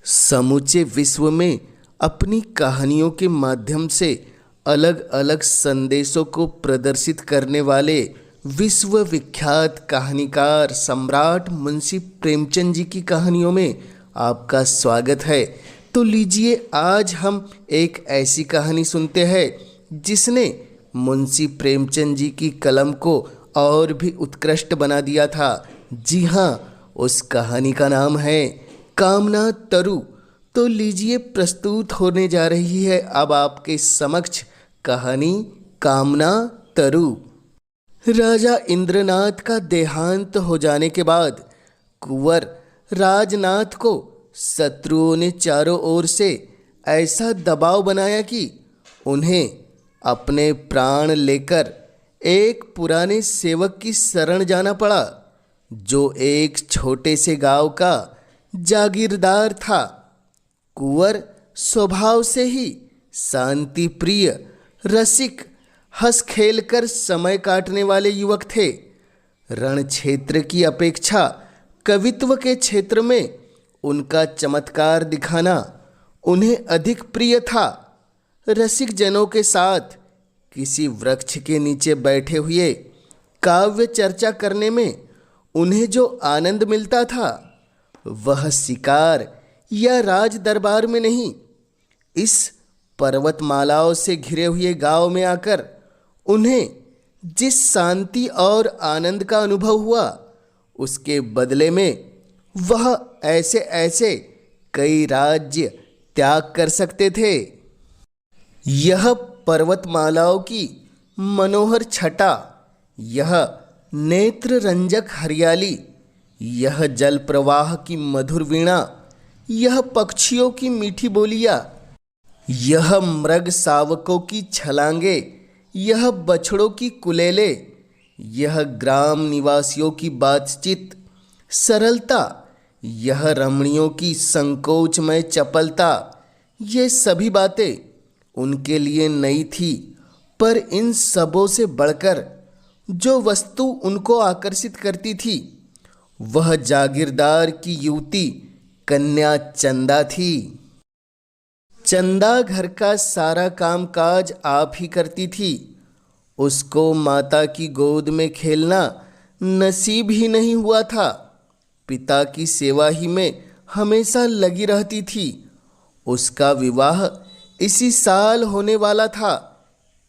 समूचे विश्व में अपनी कहानियों के माध्यम से अलग अलग संदेशों को प्रदर्शित करने वाले विश्व विख्यात कहानीकार सम्राट मुंशी प्रेमचंद जी की कहानियों में आपका स्वागत है। तो लीजिए, आज हम एक ऐसी कहानी सुनते हैं जिसने मुंशी प्रेमचंद जी की कलम को और भी उत्कृष्ट बना दिया था। जी हाँ, उस कहानी का नाम है कामना तरु। तो लीजिए, प्रस्तुत होने जा रही है अब आपके समक्ष कहानी कामना तरु। राजा इंद्रनाथ का देहांत हो जाने के बाद कुंवर राजनाथ को शत्रुओं ने चारों ओर से ऐसा दबाव बनाया कि उन्हें अपने प्राण लेकर एक पुराने सेवक की शरण जाना पड़ा, जो एक छोटे से गांव का जागीरदार था। कुंवर स्वभाव से ही शांति प्रिय, रसिक, हंस खेल कर समय काटने वाले युवक थे। रण क्षेत्र की अपेक्षा कवित्व के क्षेत्र में उनका चमत्कार दिखाना उन्हें अधिक प्रिय था। रसिक जनों के साथ किसी वृक्ष के नीचे बैठे हुए काव्य चर्चा करने में उन्हें जो आनंद मिलता था, वह शिकार या राज दरबार में नहीं, इस पर्वतमालाओं से घिरे हुए गांव में आकर उन्हें जिस शांति और आनंद का अनुभव हुआ, उसके बदले में वह ऐसे ऐसे कई राज्य त्याग कर सकते थे। यह पर्वतमालाओं की मनोहर छटा, यह नेत्र रंजक हरियाली, यह जल प्रवाह की मधुर वीणा, यह पक्षियों की मीठी बोलियां, यह मृग शावकों की छलांगे, यह बछड़ों की कुलेले, यह ग्राम निवासियों की बातचीत सरलता, यह रमणियों की संकोचमय चपलता, ये सभी बातें उनके लिए नई थी। पर इन सबों से बढ़कर जो वस्तु उनको आकर्षित करती थी, वह जागीरदार की युवती कन्या चंदा थी। चंदा घर का सारा कामकाज आप ही करती थी। उसको माता की गोद में खेलना नसीब ही नहीं हुआ था। पिता की सेवा ही में हमेशा लगी रहती थी। उसका विवाह इसी साल होने वाला था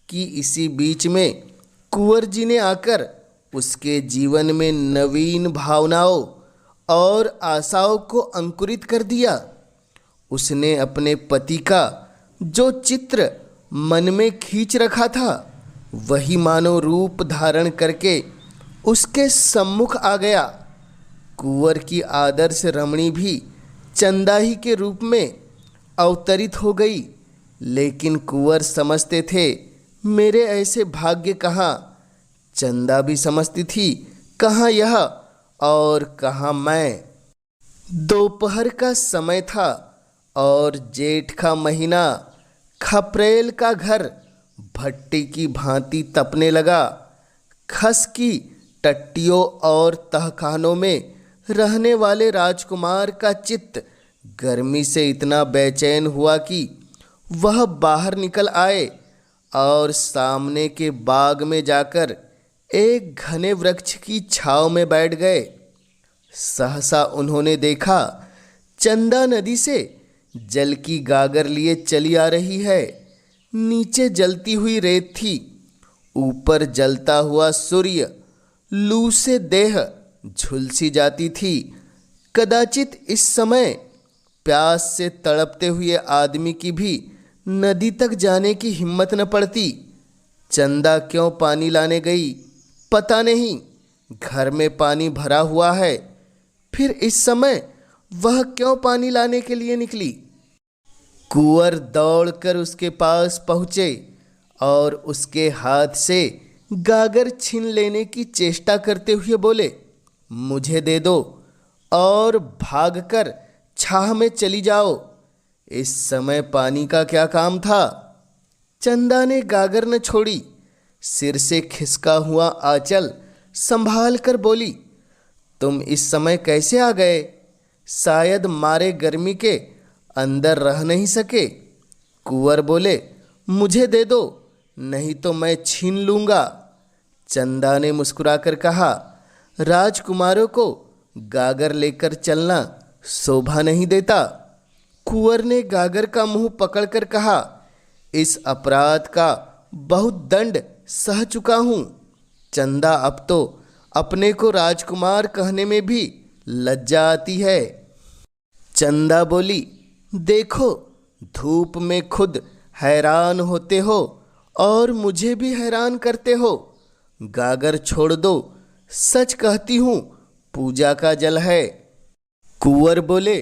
कि इसी बीच में कुंवर जी ने आकर उसके जीवन में नवीन भावनाओं और आशाओं को अंकुरित कर दिया। उसने अपने पति का जो चित्र मन में खींच रखा था, वही मानो रूप धारण करके उसके सम्मुख आ गया। कुंवर की आदर्श रमणी भी चंदा ही के रूप में अवतरित हो गई। लेकिन कुंवर समझते थे, मेरे ऐसे भाग्य कहाँ। चंदा भी समझती थी, कहाँ यह और कहाँ मैं। दोपहर का समय था और जेठ का महीना खपरेल का घर भट्टी की भांति तपने लगा। खस की टट्टियों और तहखानों में रहने वाले राजकुमार का चित्त गर्मी से इतना बेचैन हुआ कि वह बाहर निकल आए और सामने के बाग में जाकर एक घने वृक्ष की छांव में बैठ गए। सहसा उन्होंने देखा, चंदा नदी से जल की गागर लिए चली आ रही है। नीचे जलती हुई रेत थी, ऊपर जलता हुआ सूर्य लू से देह झुलसी जाती थी। कदाचित इस समय प्यास से तड़पते हुए आदमी की भी नदी तक जाने की हिम्मत न पड़ती। चंदा क्यों पानी लाने गई पता नहीं, घर में पानी भरा हुआ है। फिर इस समय वह क्यों पानी लाने के लिए निकली। कुंवर दौड़कर उसके पास पहुँचे और उसके हाथ से गागर छीन लेने की चेष्टा करते हुए बोले, मुझे दे दो और भागकर छाह में चली जाओ। इस समय पानी का क्या काम था। चंदा ने गागर न छोड़ी, सिर से खिसका हुआ आंचल संभाल कर बोली, तुम इस समय कैसे आ गए। शायद मारे गर्मी के अंदर रह नहीं सके। कुंवर बोले, मुझे दे दो, नहीं तो मैं छीन लूँगा। चंदा ने मुस्कुराकर कहा, राजकुमारों को गागर लेकर चलना शोभा नहीं देता। कुंवर ने गागर का मुंह पकड़कर कहा, इस अपराध का बहुत दंड सह चुका हूँ। चंदा अब तो अपने को राजकुमार कहने में भी लज्जा आती है। चंदा बोली, देखो, धूप में खुद हैरान होते हो और मुझे भी हैरान करते हो। गागर छोड़ दो, सच कहती हूँ, पूजा का जल है। कुंवर बोले,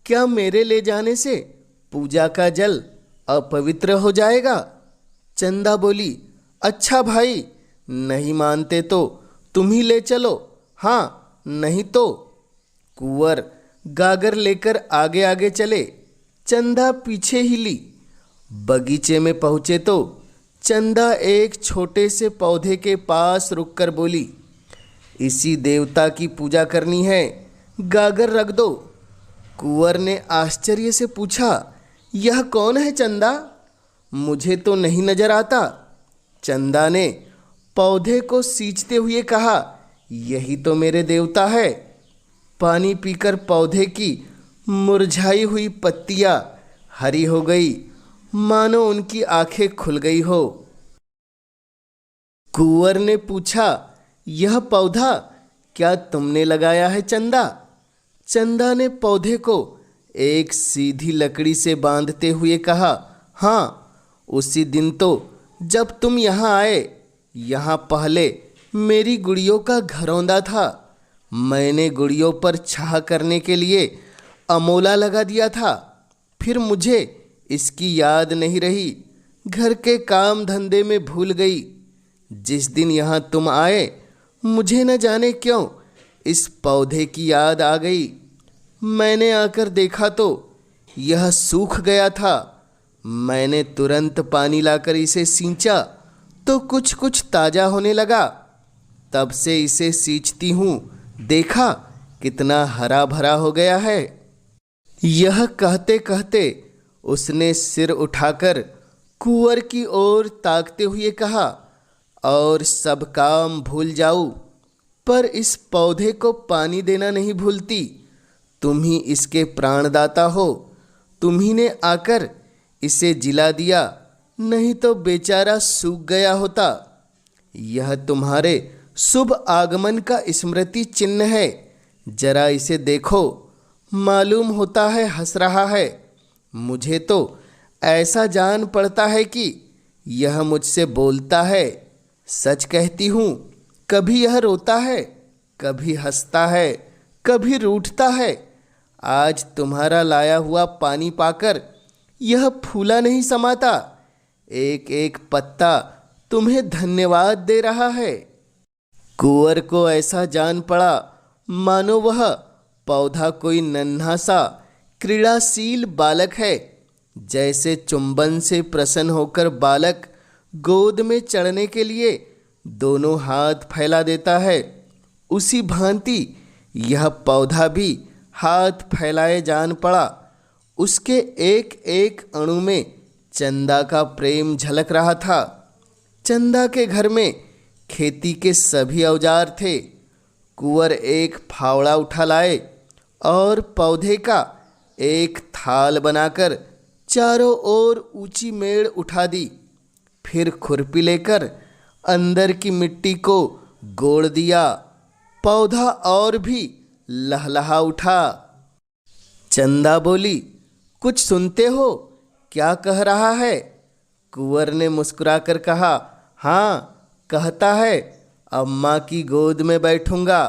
क्या मेरे ले जाने से पूजा का जल अपवित्र हो जाएगा? चंदा बोली, अच्छा भाई, नहीं मानते तो तुम ही ले चलो, हाँ नहीं तो। कुंवर गागर लेकर आगे आगे चले, चंदा पीछे ही ली। बगीचे में पहुँचे तो चंदा एक छोटे से पौधे के पास रुककर बोली, इसी देवता की पूजा करनी है, गागर रख दो। कुंवर ने आश्चर्य से पूछा, यह कौन है चंदा? मुझे तो नहीं नजर आता। चंदा ने पौधे को सींचते हुए कहा, यही तो मेरे देवता है। पानी पीकर पौधे की मुरझाई हुई पत्तियां हरी हो गई, मानो उनकी आंखें खुल गई हो। कुंवर ने पूछा, यह पौधा क्या तुमने लगाया है चंदा? चंदा ने पौधे को एक सीधी लकड़ी से बांधते हुए कहा, हाँ, उसी दिन तो जब तुम यहाँ आए, यहाँ पहले मेरी गुड़ियों का घरौंदा था। मैंने गुड़ियों पर छाह करने के लिए अमोला लगा दिया था, फिर मुझे इसकी याद नहीं रही, घर के काम धंधे में भूल गई। जिस दिन यहाँ तुम आए, मुझे न जाने क्यों इस पौधे की याद आ गई। मैंने आकर देखा तो यह सूख गया था। मैंने तुरंत पानी लाकर इसे सींचा तो कुछ कुछ ताज़ा होने लगा। तब से इसे सींचती हूँ, देखा कितना हरा भरा हो गया है। यह कहते कहते उसने सिर उठाकर कुंवर की ओर ताकते हुए कहा, और सब काम भूल जाऊं, पर इस पौधे को पानी देना नहीं भूलती। तुम ही इसके प्राणदाता हो, तुम ही ने आकर इसे जिला दिया, नहीं तो बेचारा सूख गया होता। यह तुम्हारे शुभ आगमन का स्मृति चिन्ह है, जरा इसे देखो, मालूम होता है हंस रहा है। मुझे तो ऐसा जान पड़ता है कि यह मुझसे बोलता है। सच कहती हूँ, कभी यह रोता है, कभी हंसता है, कभी रूठता है। आज तुम्हारा लाया हुआ पानी पाकर यह फूला नहीं समाता, एक एक पत्ता तुम्हें धन्यवाद दे रहा है। कुंवर को ऐसा जान पड़ा मानो वह पौधा कोई नन्हा सा क्रीड़ाशील बालक है। जैसे चुंबन से प्रसन्न होकर बालक गोद में चढ़ने के लिए दोनों हाथ फैला देता है, उसी भांति यह पौधा भी हाथ फैलाए जान पड़ा। उसके एक एक अणु में चंदा का प्रेम झलक रहा था। चंदा के घर में खेती के सभी औजार थे। कुंवर एक फावड़ा उठा लाए और पौधे का एक थाल बनाकर चारों ओर ऊंची मेड़ उठा दी। फिर खुरपी लेकर अंदर की मिट्टी को गोड़ दिया। पौधा और भी लहलहा उठा। चंदा बोली, कुछ सुनते हो? क्या कह रहा है? कुंवर ने मुस्कुराकर कहा, हाँ, कहता है अम्मा की गोद में बैठूंगा।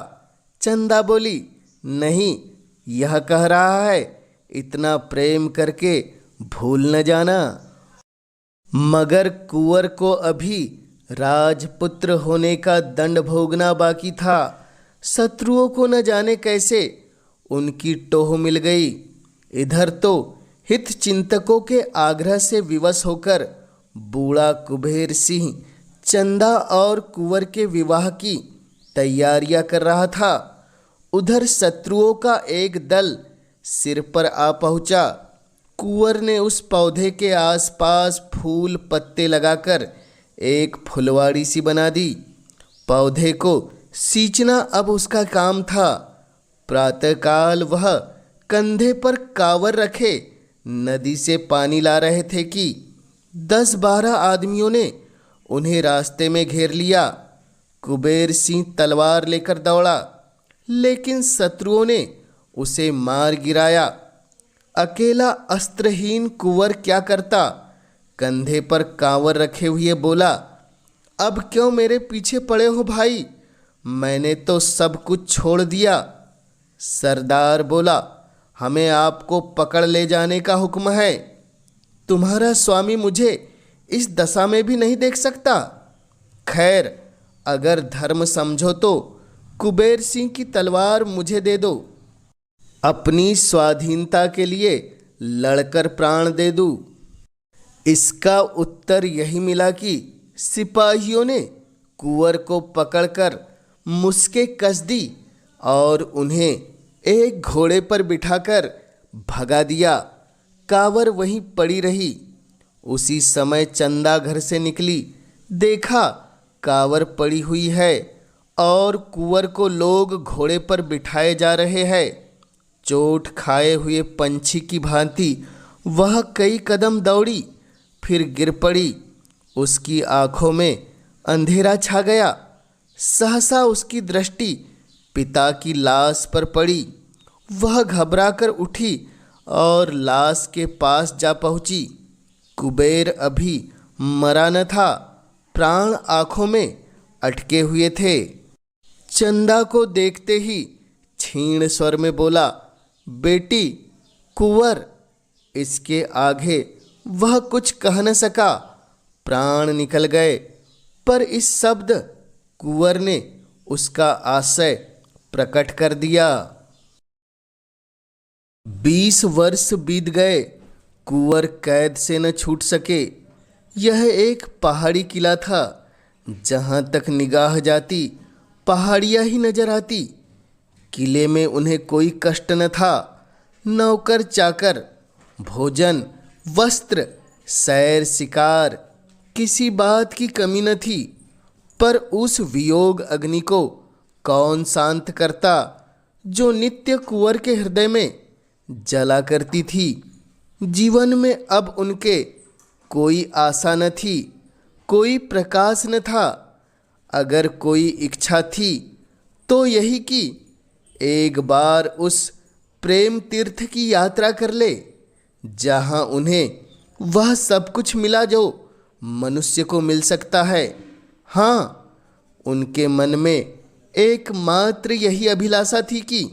चंदा बोली, नहीं, यह कह रहा है इतना प्रेम करके भूल न जाना। मगर कुंवर को अभी राजपुत्र होने का दंड भोगना बाकी था। शत्रुओं को न जाने कैसे उनकी टोह मिल गई। इधर तो हित चिंतकों के आग्रह से विवश होकर बूढ़ा कुबेर सिंह चंदा और कुंवर के विवाह की तैयारियां कर रहा था। उधर शत्रुओं का एक दल सिर पर आ पहुंचा। कुंवर ने उस पौधे के आसपास फूल पत्ते लगाकर एक फुलवाड़ी सी बना दी। पौधे को सींचना अब उसका काम था। प्रातःकाल वह कंधे पर कांवर रखे नदी से पानी ला रहे थे कि 10-12 आदमियों ने उन्हें रास्ते में घेर लिया। कुबेर सिंह तलवार लेकर दौड़ा, लेकिन शत्रुओं ने उसे मार गिराया। अकेला अस्त्रहीन कुंवर क्या करता? कंधे पर कांवर रखे हुए बोला, अब क्यों मेरे पीछे पड़े हो भाई? मैंने तो सब कुछ छोड़ दिया। सरदार बोला, हमें आपको पकड़ ले जाने का हुक्म है। तुम्हारा स्वामी मुझे इस दशा में भी नहीं देख सकता। खैर, अगर धर्म समझो तो कुबेर सिंह की तलवार मुझे दे दो। अपनी स्वाधीनता के लिए लड़कर प्राण दे दूं। इसका उत्तर यही मिला कि सिपाहियों ने कुंवर को पकड़कर मुसके कस दी और उन्हें एक घोड़े पर बिठाकर भगा दिया। कांवर वहीं पड़ी रही। उसी समय चंदा घर से निकली। देखा कांवर पड़ी हुई है और कुंवर को लोग घोड़े पर बिठाए जा रहे हैं। चोट खाए हुए पंछी की भांति वह कई कदम दौड़ी, फिर गिर पड़ी। उसकी आंखों में अंधेरा छा गया। सहसा उसकी दृष्टि पिता की लाश पर पड़ी। वह घबराकर उठी और लाश के पास जा पहुंची। कुबेर अभी मरा न था, प्राण आंखों में अटके हुए थे। चंदा को देखते ही क्षीण स्वर में बोला, बेटी कुंवर। इसके आगे वह कुछ कह न सका। प्राण निकल गए, पर इस शब्द कुंवर ने उसका आशय प्रकट कर दिया। 20 वर्ष बीत गए, कुंवर कैद से न छूट सके। यह एक पहाड़ी किला था। जहाँ तक निगाह जाती पहाड़ियाँ ही नजर आती। किले में उन्हें कोई कष्ट न था। नौकर चाकर, भोजन, वस्त्र, सैर शिकार, किसी बात की कमी न थी। पर उस वियोग अग्नि को कौन शांत करता जो नित्य कुंवर के हृदय में जला करती थी। जीवन में अब उनके कोई आशा न थी, कोई प्रकाश न था। अगर कोई इच्छा थी तो यही कि एक बार उस प्रेम तीर्थ की यात्रा कर ले, जहाँ उन्हें वह सब कुछ मिला जो मनुष्य को मिल सकता है। हाँ, उनके मन में एकमात्र यही अभिलाषा थी कि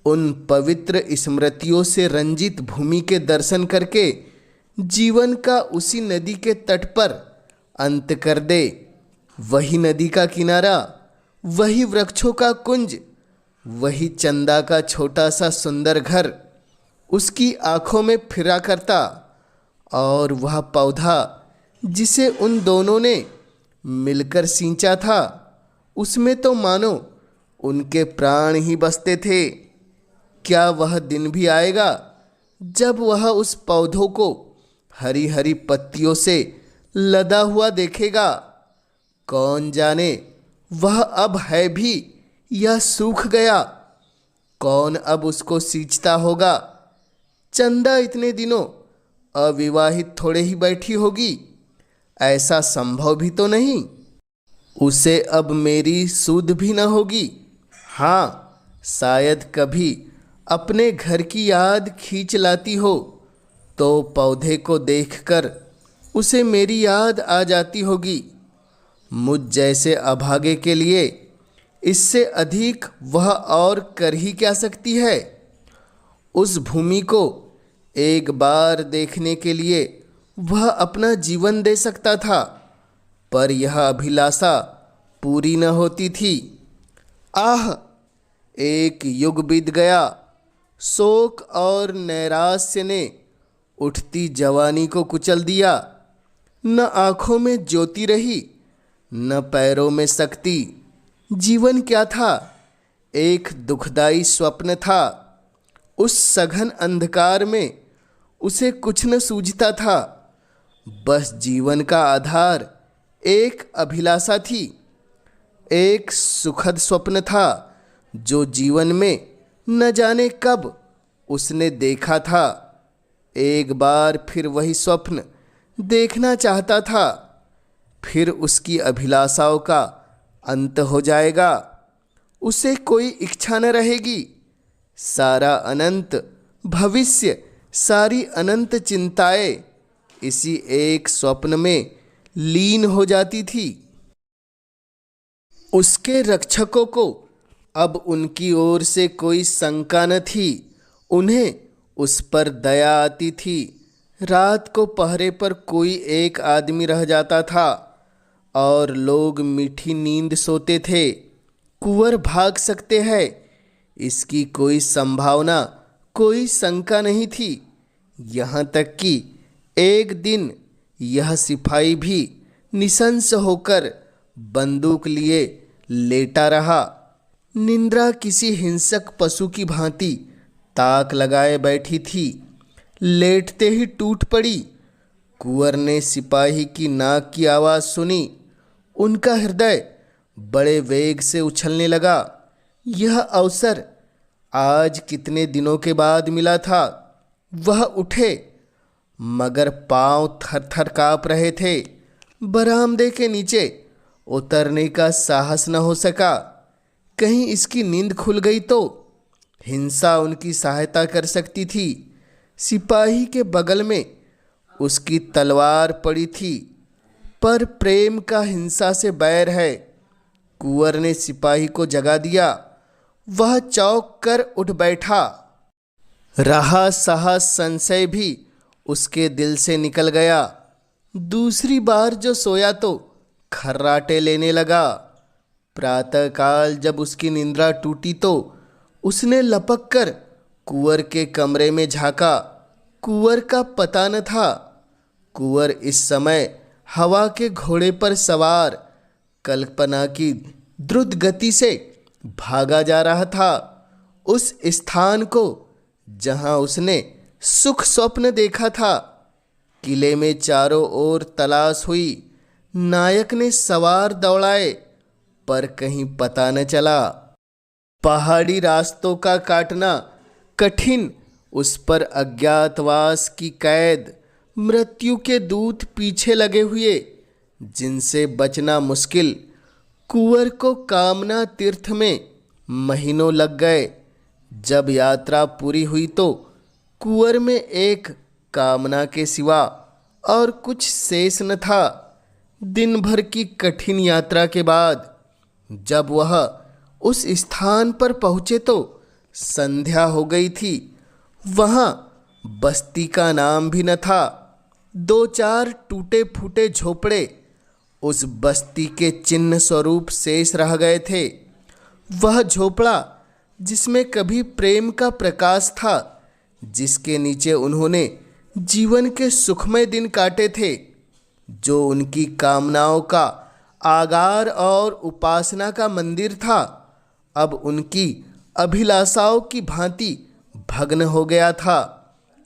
उन पवित्र स्मृतियों से रंजित भूमि के दर्शन करके जीवन का उसी नदी के तट पर अंत कर दे। वही नदी का किनारा, वही वृक्षों का कुंज, वही चंदा का छोटा सा सुंदर घर उसकी आंखों में फिरा करता। और वह पौधा जिसे उन दोनों ने मिलकर सींचा था, उसमें तो मानो उनके प्राण ही बसते थे। क्या वह दिन भी आएगा जब वह उस पौधों को हरी हरी पत्तियों से लदा हुआ देखेगा? कौन जाने वह अब है भी या सूख गया? कौन अब उसको सींचता होगा? चंदा इतने दिनों अविवाहित थोड़े ही बैठी होगी? ऐसा संभव भी तो नहीं। उसे अब मेरी सुध भी न होगी। हाँ, शायद कभी अपने घर की याद खींच लाती हो तो पौधे को देखकर उसे मेरी याद आ जाती होगी। मुझ जैसे अभागे के लिए इससे अधिक वह और कर ही क्या सकती है? उस भूमि को एक बार देखने के लिए वह अपना जीवन दे सकता था, पर यह अभिलाषा पूरी न होती थी। आह, एक युग बीत गया। शोक और नैराश्य ने उठती जवानी को कुचल दिया। न आँखों में ज्योति रही, न पैरों में शक्ति। जीवन क्या था? एक दुखदाई स्वप्न था। उस सघन अंधकार में उसे कुछ न सूझता था। बस जीवन का आधार एक अभिलाषा थी, एक सुखद स्वप्न था जो जीवन में न जाने कब उसने देखा था। एक बार फिर वही स्वप्न देखना चाहता था, फिर उसकी अभिलाषाओं का अंत हो जाएगा। उसे कोई इच्छा न रहेगी। सारा अनंत भविष्य, सारी अनंत चिंताएं इसी एक स्वप्न में लीन हो जाती थी। उसके रक्षकों को अब उनकी ओर से कोई शंका न थी। उन्हें उस पर दया आती थी। रात को पहरे पर कोई एक आदमी रह जाता था और लोग मीठी नींद सोते थे। कुंवर भाग सकते हैं, इसकी कोई संभावना, कोई शंका नहीं थी। यहाँ तक कि एक दिन यह सिपाही भी निशंस होकर बंदूक लिए लेटा रहा। निंद्रा किसी हिंसक पशु की भांति ताक लगाए बैठी थी। लेटते ही टूट पड़ी। कुंवर ने सिपाही की नाक की आवाज़ सुनी। उनका हृदय बड़े वेग से उछलने लगा। यह अवसर आज कितने दिनों के बाद मिला था। वह उठे, मगर पांव थर थर काँप रहे थे। बरामदे के नीचे उतरने का साहस न हो सका। कहीं इसकी नींद खुल गई तो हिंसा उनकी सहायता कर सकती थी। सिपाही के बगल में उसकी तलवार पड़ी थी, पर प्रेम का हिंसा से बैर है। कुंवर ने सिपाही को जगा दिया। वह चौंक कर उठ बैठा। रहा सहा संशय भी उसके दिल से निकल गया। दूसरी बार जो सोया तो खर्राटे लेने लगा। प्रातःकाल जब उसकी निंद्रा टूटी तो उसने लपक कर कुंवर के कमरे में झांका। कुंवर का पता न था। कुंवर इस समय हवा के घोड़े पर सवार कल्पना की द्रुत गति से भागा जा रहा था। उस स्थान को जहां उसने सुख स्वप्न देखा था। किले में चारों ओर तलाश हुई। नायक ने सवार दौड़ाए, पर कहीं पता न चला। पहाड़ी रास्तों का काटना कठिन, उस पर अज्ञातवास की कैद, मृत्यु के दूत पीछे लगे हुए जिनसे बचना मुश्किल। कुंवर को कामना तीर्थ में महीनों लग गए। जब यात्रा पूरी हुई तो कुंवर में एक कामना के सिवा और कुछ शेष न था। दिन भर की कठिन यात्रा के बाद जब वह उस स्थान पर पहुँचे तो संध्या हो गई थी। वहाँ बस्ती का नाम भी न था। दो चार टूटे फूटे झोपड़े उस बस्ती के चिन्ह स्वरूप शेष रह गए थे। वह झोपड़ा जिसमें कभी प्रेम का प्रकाश था, जिसके नीचे उन्होंने जीवन के सुखमय दिन काटे थे, जो उनकी कामनाओं का आगार और उपासना का मंदिर था, अब उनकी अभिलाषाओं की भांति भग्न हो गया था।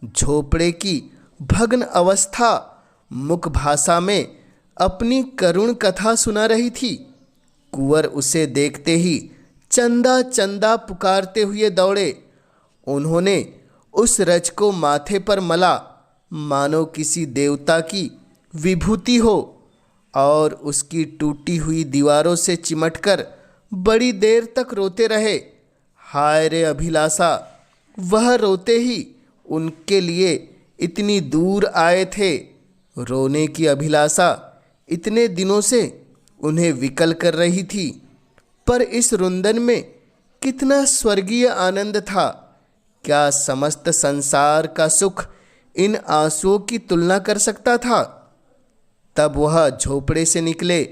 झोपड़े की भग्न अवस्था मुख भाषा में अपनी करुण कथा सुना रही थी। कुंवर उसे देखते ही चंदा चंदा पुकारते हुए दौड़े। उन्होंने उस रज को माथे पर मला, मानो किसी देवता की विभूति हो, और उसकी टूटी हुई दीवारों से चिमटकर बड़ी देर तक रोते रहे। हाय रे अभिलाषा! वह रोते ही उनके लिए इतनी दूर आए थे। रोने की अभिलाषा इतने दिनों से उन्हें विकल कर रही थी, पर इस रुंदन में कितना स्वर्गीय आनंद था। क्या समस्त संसार का सुख इन आंसुओं की तुलना कर सकता था? तब वह झोपड़े से निकले।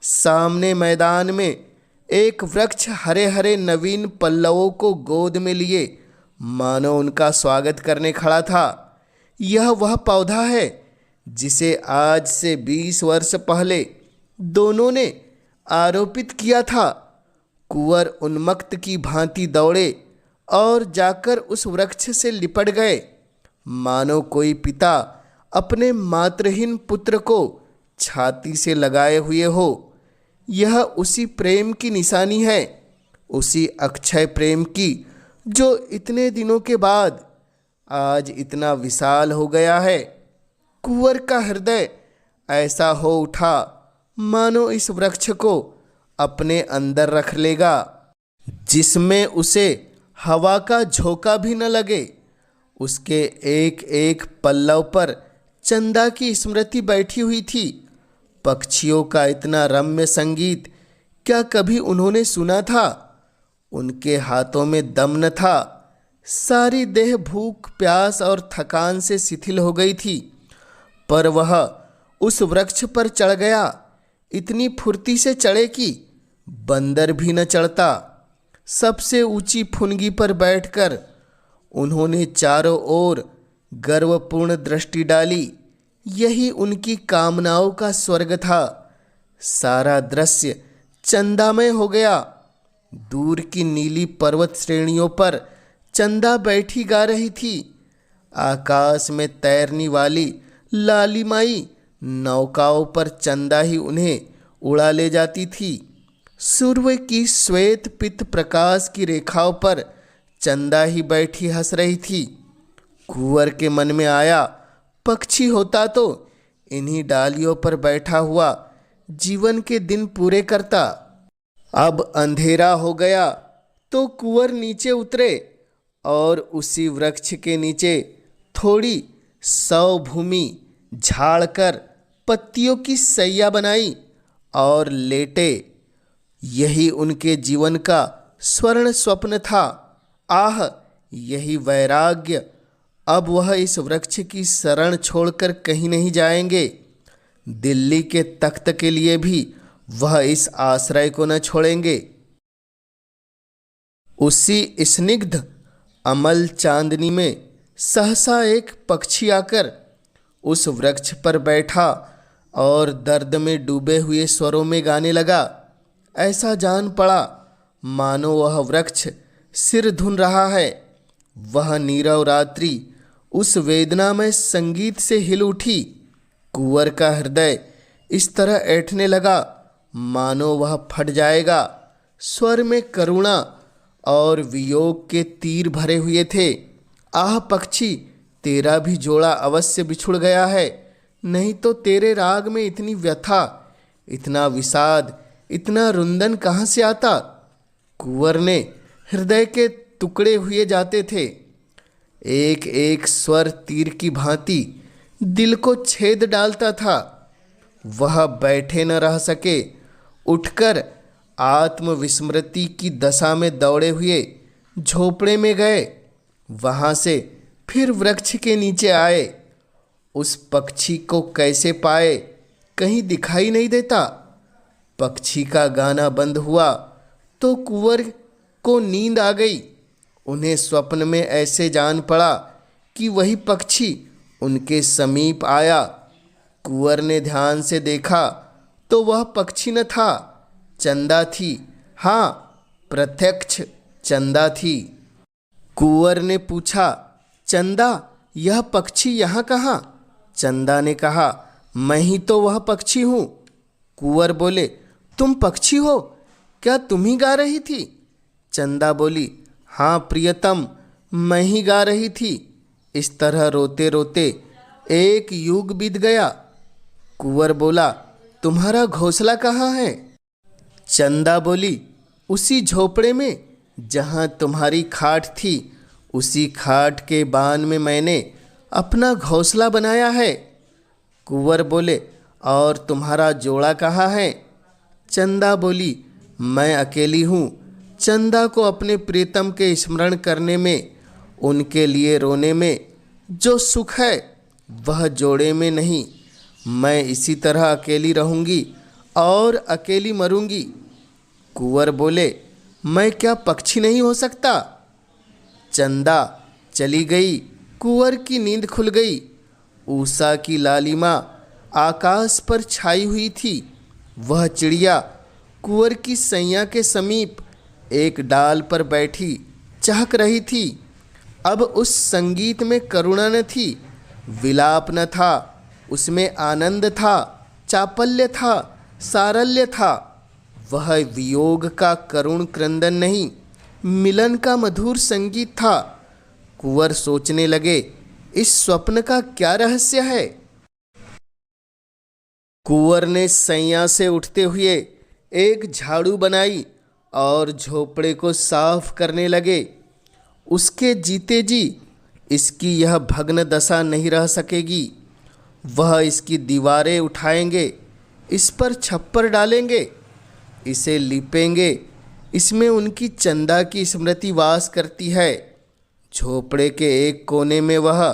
सामने मैदान में एक वृक्ष हरे हरे नवीन पल्लवों को गोद में लिए मानो उनका स्वागत करने खड़ा था। यह वह पौधा है जिसे आज से 20 वर्ष पहले दोनों ने आरोपित किया था। कुंवर उन्मत्त की भांति दौड़े और जाकर उस वृक्ष से लिपट गए। मानो कोई पिता अपने मातृहीन पुत्र को छाती से लगाए हुए हो। यह उसी प्रेम की निशानी है, उसी अक्षय प्रेम की, जो इतने दिनों के बाद आज इतना विशाल हो गया है। कुंवर का हृदय ऐसा हो उठा मानो इस वृक्ष को अपने अंदर रख लेगा, जिसमें उसे हवा का झोंका भी न लगे। उसके एक एक पल्लव पर चंदा की स्मृति बैठी हुई थी। पक्षियों का इतना रम्य संगीत क्या कभी उन्होंने सुना था? उनके हाथों में दम न था। सारी देह भूख, प्यास और थकान से शिथिल हो गई थी, पर वह उस वृक्ष पर चढ़ गया। इतनी फुर्ती से चढ़े कि बंदर भी न चढ़ता। सबसे ऊंची फुनगी पर बैठकर उन्होंने चारों ओर गर्वपूर्ण दृष्टि डाली। यही उनकी कामनाओं का स्वर्ग था। सारा दृश्य चंदामय हो गया। दूर की नीली पर्वत श्रेणियों पर चंदा बैठी गा रही थी। आकाश में तैरने वाली लालिमाई नौकाओं पर चंदा ही उन्हें उड़ा ले जाती थी। सूर्य की श्वेत पित्त प्रकाश की रेखाओं पर चंदा ही बैठी हंस रही थी। कुंवर के मन में आया, पक्षी होता तो इन्हीं डालियों पर बैठा हुआ जीवन के दिन पूरे करता। अब अंधेरा हो गया तो कुंवर नीचे उतरे और उसी वृक्ष के नीचे थोड़ी सौ भूमि झाड़कर पत्तियों की सैया बनाई और लेटे। यही उनके जीवन का स्वर्ण स्वप्न था। आह, यही वैराग्य! अब वह इस वृक्ष की शरण छोड़कर कहीं नहीं जाएंगे। दिल्ली के तख्त के लिए भी वह इस आश्रय को न छोड़ेंगे। उसी स्निग्ध अमल चांदनी में सहसा एक पक्षी आकर उस वृक्ष पर बैठा और दर्द में डूबे हुए स्वरों में गाने लगा। ऐसा जान पड़ा मानो वह वृक्ष सिर धुन रहा है। वह नीरव रात्रि उस वेदनामय संगीत से हिल उठी। कुंवर का हृदय इस तरह ऐंठने लगा मानो वह फट जाएगा। स्वर में करुणा और वियोग के तीर भरे हुए थे। आह पक्षी, तेरा भी जोड़ा अवश्य बिछुड़ गया है, नहीं तो तेरे राग में इतनी व्यथा, इतना विषाद, इतना रुंदन कहाँ से आता? कुंवर ने हृदय के टुकड़े हुए जाते थे। एक एक स्वर तीर की भांति दिल को छेद डालता था। वह बैठे न रह सके। उठकर आत्मविस्मृति की दशा में दौड़े हुए झोपड़े में गए। वहाँ से फिर वृक्ष के नीचे आए। उस पक्षी को कैसे पाए? कहीं दिखाई नहीं देता। पक्षी का गाना बंद हुआ तो कुंवर को नींद आ गई। उन्हें स्वप्न में ऐसे जान पड़ा कि वही पक्षी उनके समीप आया। कुंवर ने ध्यान से देखा तो वह पक्षी न था, चंदा थी। हाँ, प्रत्यक्ष चंदा थी। कुंवर ने पूछा, चंदा, यह पक्षी यहाँ कहाँ? चंदा ने कहा, मैं ही तो वह पक्षी हूँ। कुंवर बोले, तुम पक्षी हो? क्या तुम ही गा रही थी? चंदा बोली, हाँ प्रियतम, मैं ही गा रही थी। इस तरह रोते रोते एक युग बीत गया। कुंवर बोला, तुम्हारा घोंसला कहाँ है? चंदा बोली, उसी झोपड़े में जहाँ तुम्हारी खाट थी, उसी खाट के बान में मैंने अपना घोंसला बनाया है। कुंवर बोले, और तुम्हारा जोड़ा कहाँ है? चंदा बोली, मैं अकेली हूँ। चंदा को अपने प्रीतम के स्मरण करने में, उनके लिए रोने में जो सुख है वह जोड़े में नहीं। मैं इसी तरह अकेली रहूँगी और अकेली मरूँगी। कुंवर बोले, मैं क्या पक्षी नहीं हो सकता? चंदा चली गई। कुंवर की नींद खुल गई। उषा की लालिमा आकाश पर छाई हुई थी। वह चिड़िया कुंवर की सैया के समीप एक डाल पर बैठी चहक रही थी। अब उस संगीत में करुणा न थी, विलाप न था, उसमें आनंद था, चापल्य था, सारल्य था। वह वियोग का करुण क्रंदन नहीं, मिलन का मधुर संगीत था। कुंवर सोचने लगे, इस स्वप्न का क्या रहस्य है। कुंवर ने सैया से उठते हुए एक झाड़ू बनाई और झोपड़े को साफ करने लगे। उसके जीते जी इसकी यह भग्न दशा नहीं रह सकेगी। वह इसकी दीवारें उठाएंगे, इस पर छप्पर डालेंगे, इसे लिपेंगे। इसमें उनकी चंदा की स्मृति वास करती है। झोपड़े के एक कोने में वह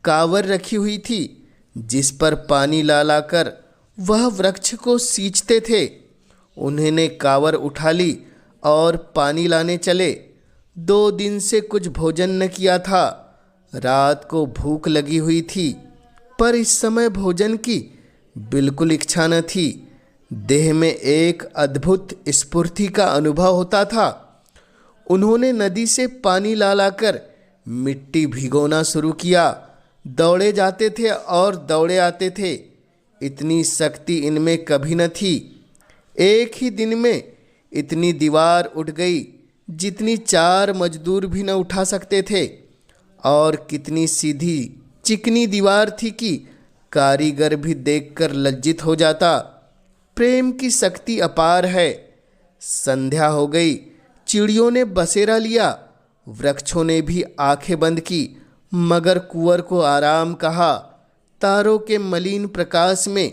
कांवर रखी हुई थी, जिस पर पानी ला लाकर वह वृक्ष को सींचते थे। उन्होंने कांवर उठा ली और पानी लाने चले। 2 दिन से कुछ भोजन न किया था। रात को भूख लगी हुई थी, पर इस समय भोजन की बिल्कुल इच्छा न थी। देह में एक अद्भुत स्फूर्ति का अनुभव होता था। उन्होंने नदी से पानी ला लाकर मिट्टी भिगोना शुरू किया। दौड़े जाते थे और दौड़े आते थे। इतनी शक्ति इनमें कभी न थी। एक ही दिन में इतनी दीवार उठ गई जितनी 4 मजदूर भी न उठा सकते थे। और कितनी सीधी चिकनी दीवार थी कि कारीगर भी देखकर लज्जित हो जाता। प्रेम की शक्ति अपार है। संध्या हो गई, चिड़ियों ने बसेरा लिया, वृक्षों ने भी आंखें बंद की, मगर कुंवर को आराम कहा। तारों के मलिन प्रकाश में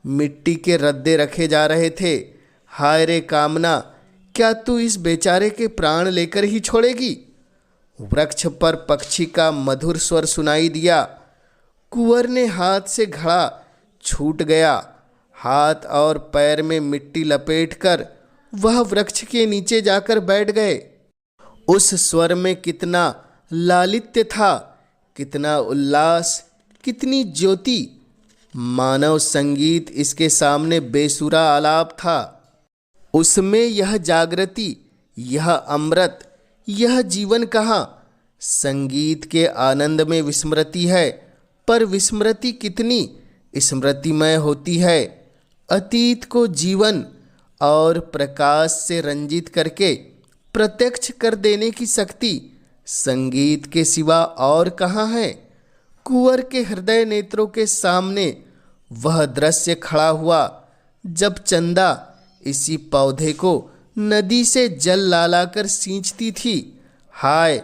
मिट्टी के रद्दे रखे जा रहे थे। हाय रे कामना, क्या तू इस बेचारे के प्राण लेकर ही छोड़ेगी। वृक्ष पर पक्षी का मधुर स्वर सुनाई दिया। कुंवर ने हाथ से घड़ा छूट गया। हाथ और पैर में मिट्टी लपेटकर वह वृक्ष के नीचे जाकर बैठ गए। उस स्वर में कितना लालित्य था, कितना उल्लास, कितनी ज्योति। मानव संगीत इसके सामने बेसुरा आलाप था। उसमें यह जागृति, यह अमृत, यह जीवन कहाँ। संगीत के आनंद में विस्मृति है, पर विस्मृति कितनी स्मृतिमय होती है। अतीत को जीवन और प्रकाश से रंजित करके प्रत्यक्ष कर देने की शक्ति संगीत के सिवा और कहाँ है। कुंवर के हृदय नेत्रों के सामने वह दृश्य खड़ा हुआ, जब चंदा इसी पौधे को नदी से जल ला लाकर सींचती थी। हाय,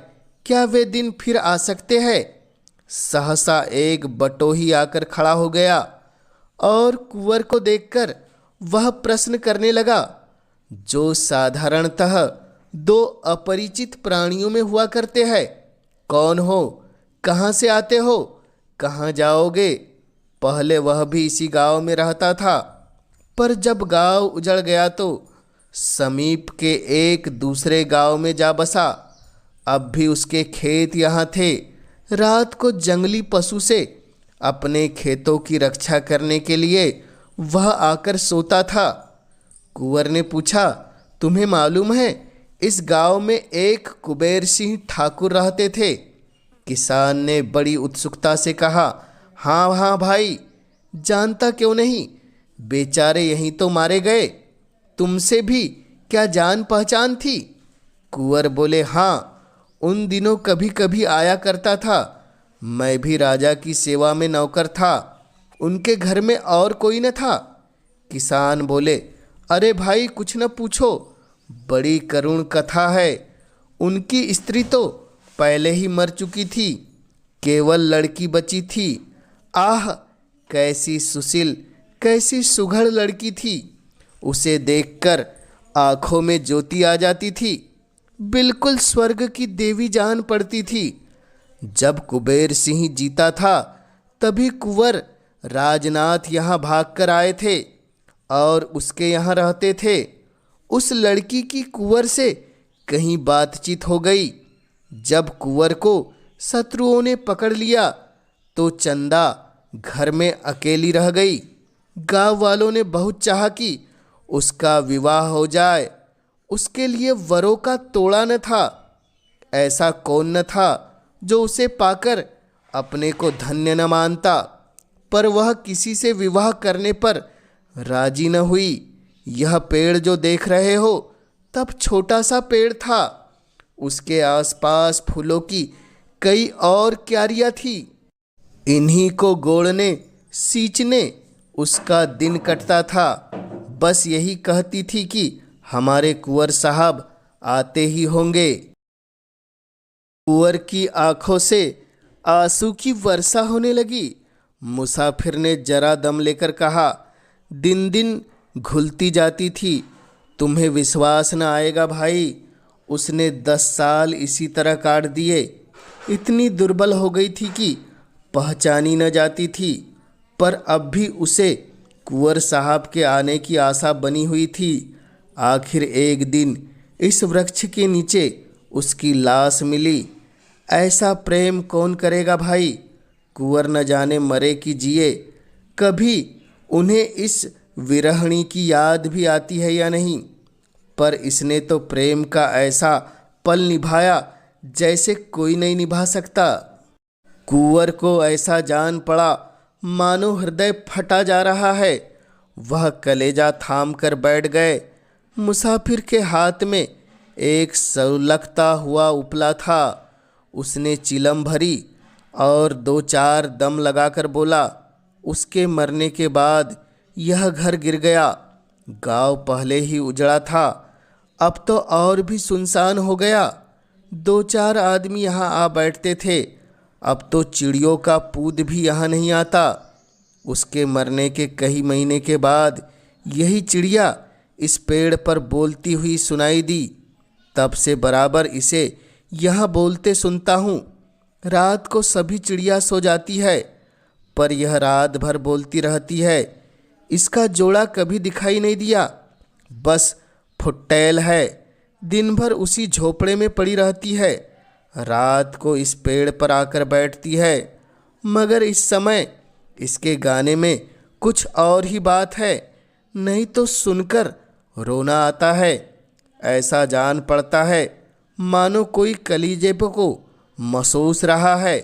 क्या वे दिन फिर आ सकते हैं। सहसा एक बटोही आकर खड़ा हो गया और कुंवर को देखकर वह प्रश्न करने लगा, जो साधारणतः 2 अपरिचित प्राणियों में हुआ करते हैं। कौन हो, कहाँ से आते हो, कहाँ जाओगे। पहले वह भी इसी गांव में रहता था, पर जब गांव उजड़ गया तो समीप के एक दूसरे गांव में जा बसा। अब भी उसके खेत यहाँ थे। रात को जंगली पशु से अपने खेतों की रक्षा करने के लिए वह आकर सोता था। कुंवर ने पूछा, तुम्हें मालूम है इस गांव में एक कुबेर सिंह ठाकुर रहते थे। किसान ने बड़ी उत्सुकता से कहा, हाँ हाँ भाई, जानता क्यों नहीं। बेचारे यहीं तो मारे गए। तुमसे भी क्या जान पहचान थी। कुंवर बोले, हाँ, उन दिनों कभी कभी आया करता था। मैं भी राजा की सेवा में नौकर था। उनके घर में और कोई न था। किसान बोले, अरे भाई, कुछ न पूछो, बड़ी करुण कथा है। उनकी स्त्री तो पहले ही मर चुकी थी, केवल लड़की बची थी। आह, कैसी सुशील, कैसी सुघड़ लड़की थी। उसे देखकर आंखों में ज्योति आ जाती थी, बिल्कुल स्वर्ग की देवी जान पड़ती थी। जब कुबेर सिंह जीता था तभी कुंवर राजनाथ यहाँ भागकर आए थे और उसके यहाँ रहते थे। उस लड़की की कुंवर से कहीं बातचीत हो गई। जब कुंवर को शत्रुओं ने पकड़ लिया तो चंदा घर में अकेली रह गई। गांव वालों ने बहुत चाहा कि उसका विवाह हो जाए। उसके लिए वरों का तोड़ा न था। ऐसा कौन न था जो उसे पाकर अपने को धन्य न मानता, पर वह किसी से विवाह करने पर राजी न हुई। यह पेड़ जो देख रहे हो तब छोटा सा पेड़ था, उसके आसपास फूलों की कई और क्यारियां थी। इन्हीं को गोड़ने सींचने उसका दिन कटता था। बस यही कहती थी कि हमारे कुंवर साहब आते ही होंगे। कुंवर की आंखों से आंसू की वर्षा होने लगी। मुसाफिर ने जरा दम लेकर कहा, दिन दिन घुलती जाती थी, तुम्हें विश्वास न आएगा भाई, उसने 10 साल इसी तरह काट दिए। इतनी दुर्बल हो गई थी कि पहचानी न जाती थी, पर अब भी उसे कुंवर साहब के आने की आशा बनी हुई थी। आखिर एक दिन इस वृक्ष के नीचे उसकी लाश मिली। ऐसा प्रेम कौन करेगा भाई? कुंवर न जाने मरे कि जिए। कभी उन्हें इस विरहणी की याद भी आती है या नहीं? पर इसने तो प्रेम का ऐसा पल निभाया जैसे कोई नहीं निभा सकता। कुंवर को ऐसा जान पड़ा मानो हृदय फटा जा रहा है। वह कलेजा थाम कर बैठ गए। मुसाफिर के हाथ में एक सुलगता हुआ उपला था। उसने चिलम भरी और 2-4 दम लगाकर बोला, उसके मरने के बाद यह घर गिर गया। गांव पहले ही उजड़ा था, अब तो और भी सुनसान हो गया। 2-4 आदमी यहाँ आ बैठते थे, अब तो चिड़ियों का पूत भी यहाँ नहीं आता। उसके मरने के कई महीने के बाद यही चिड़िया इस पेड़ पर बोलती हुई सुनाई दी। तब से बराबर इसे यहाँ बोलते सुनता हूँ। रात को सभी चिड़िया सो जाती है, पर यह रात भर बोलती रहती है। इसका जोड़ा कभी दिखाई नहीं दिया, बस फुट्टैल है। दिन भर उसी झोपड़े में पड़ी रहती है, रात को इस पेड़ पर आकर बैठती है। मगर इस समय इसके गाने में कुछ और ही बात है, नहीं तो सुनकर रोना आता है। ऐसा जान पड़ता है मानो कोई कलीजे को महसूस रहा है।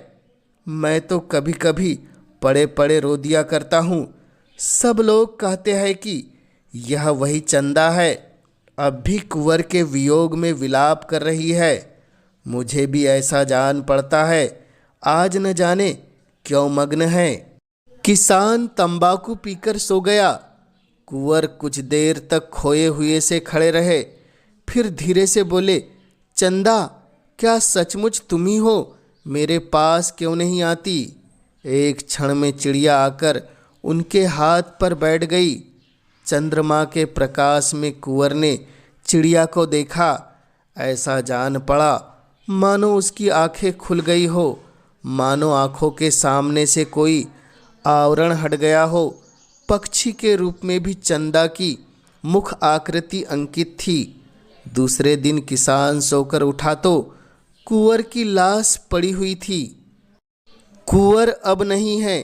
मैं तो कभी कभी पड़े पड़े रो दिया करता हूँ। सब लोग कहते हैं कि यह वही चंदा है, अब भी कुंवर के वियोग में विलाप कर रही है। मुझे भी ऐसा जान पड़ता है, आज न जाने क्यों मग्न है। किसान तंबाकू पीकर सो गया। कुंवर कुछ देर तक खोए हुए से खड़े रहे, फिर धीरे से बोले, चंदा, क्या सचमुच तुम ही हो? मेरे पास क्यों नहीं आती? एक क्षण में चिड़िया आकर उनके हाथ पर बैठ गई। चंद्रमा के प्रकाश में कुंवर ने चिड़िया को देखा। ऐसा जान पड़ा मानो उसकी आंखें खुल गई हो, मानो आंखों के सामने से कोई आवरण हट गया हो। पक्षी के रूप में भी चंदा की मुख आकृति अंकित थी। दूसरे दिन किसान सोकर उठा तो कुंवर की लाश पड़ी हुई थी। कुंवर अब नहीं है,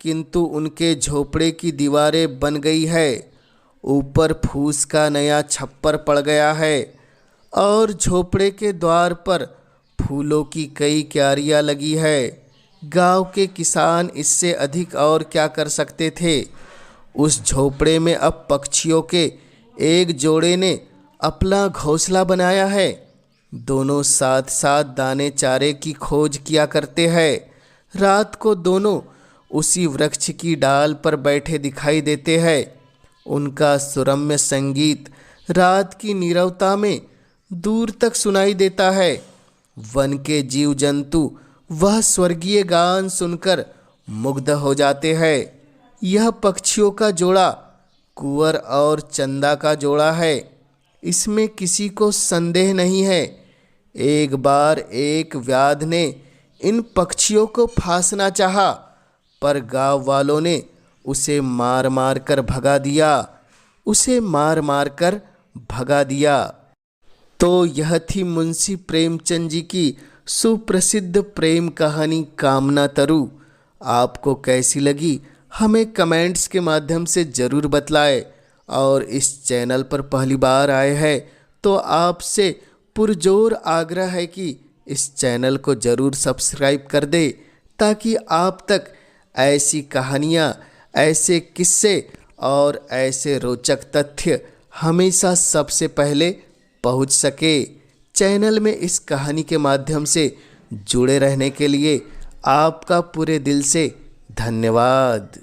किंतु उनके झोपड़े की दीवारें बन गई है। ऊपर फूस का नया छप्पर पड़ गया है और झोपड़े के द्वार पर फूलों की कई क्यारियां लगी है। गांव के किसान इससे अधिक और क्या कर सकते थे? उस झोपड़े में अब पक्षियों के एक जोड़े ने अपना घोंसला बनाया है। दोनों साथ साथ दाने चारे की खोज किया करते हैं। रात को दोनों उसी वृक्ष की डाल पर बैठे दिखाई देते हैं। उनका सुरम्य संगीत रात की नीरवता में दूर तक सुनाई देता है। वन के जीव जंतु वह स्वर्गीय गान सुनकर मुग्ध हो जाते हैं। यह पक्षियों का जोड़ा कुंवर और चंदा का जोड़ा है, इसमें किसी को संदेह नहीं है। एक बार एक व्याध ने इन पक्षियों को फांसना चाहा, पर गांव वालों ने उसे मार मार कर भगा दिया। तो यह थी मुंशी प्रेमचंद जी की सुप्रसिद्ध प्रेम कहानी कामना तरु। आपको कैसी लगी हमें कमेंट्स के माध्यम से ज़रूर बतलाएं। और इस चैनल पर पहली बार आए हैं तो आपसे पुरजोर आग्रह है कि इस चैनल को ज़रूर सब्सक्राइब कर दे ताकि आप तक ऐसी कहानियाँ, ऐसे किस्से और ऐसे रोचक तथ्य हमेशा सबसे पहले पहुंच सके। चैनल में इस कहानी के माध्यम से जुड़े रहने के लिए आपका पूरे दिल से धन्यवाद।